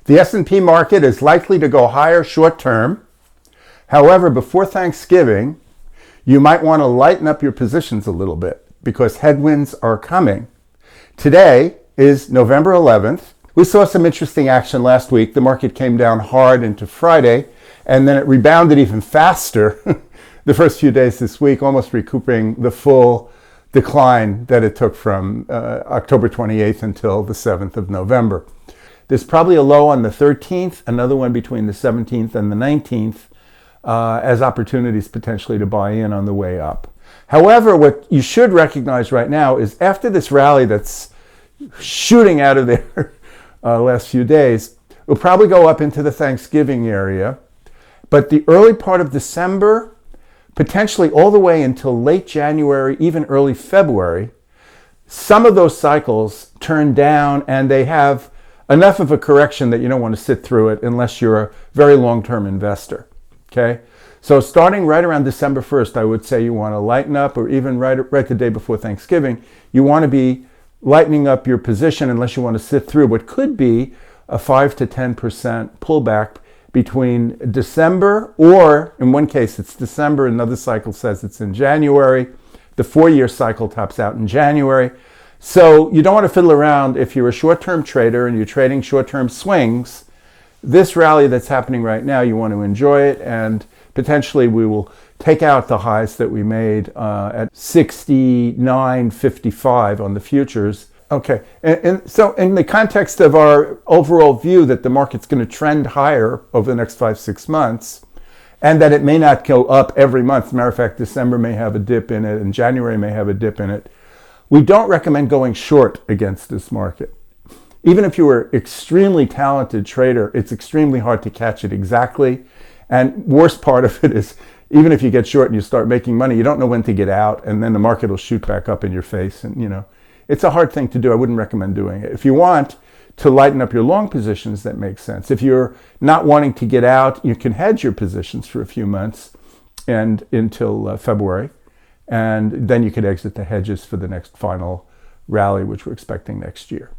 The S&P market is likely to go higher short term. However, before Thanksgiving, you might want to lighten up your positions a little bit because headwinds are coming. Today is November 11th. We saw some interesting action last week. The market came down hard into Friday, and then it rebounded even faster the first few days this week, almost recouping the full decline that it took from October 28th until the 7th of November. There's probably a low on the 13th, another one between the 17th and the 19th, as opportunities potentially to buy in on the way up. However, what you should recognize right now is after this rally that's shooting out of there last few days, we'll probably go up into the Thanksgiving area. But the early part of December, potentially all the way until late January, even early February, some of those cycles turn down and they have enough of a correction that you don't want to sit through it unless you're a very long-term investor. Okay? So starting right around December 1st, I would say you want to lighten up, or even right the day before Thanksgiving, you want to be lightening up your position unless you want to sit through what could be a 5 to 10% pullback between December, or in one case it's December, another cycle says it's in January. The 4-year cycle tops out in January. So you don't want to fiddle around if you're a short-term trader and you're trading short-term swings. This rally that's happening right now, you want to enjoy it, and potentially we will take out the highs that we made at 69.55 on the futures. Okay, and so in the context of our overall view that the market's going to trend higher over the next 5-6 months, and that it may not go up every month. As a matter of fact, December may have a dip in it, and January may have a dip in it. We don't recommend going short against this market. Even if you were an extremely talented trader, it's extremely hard to catch it exactly. And worst part of it is, even if you get short and you start making money, you don't know when to get out, and then the market will shoot back up in your face. And it's a hard thing to do. I wouldn't recommend doing it. If you want to lighten up your long positions, that makes sense. If you're not wanting to get out, you can hedge your positions for a few months and until February. And then you could exit the hedges for the next final rally, which we're expecting next year.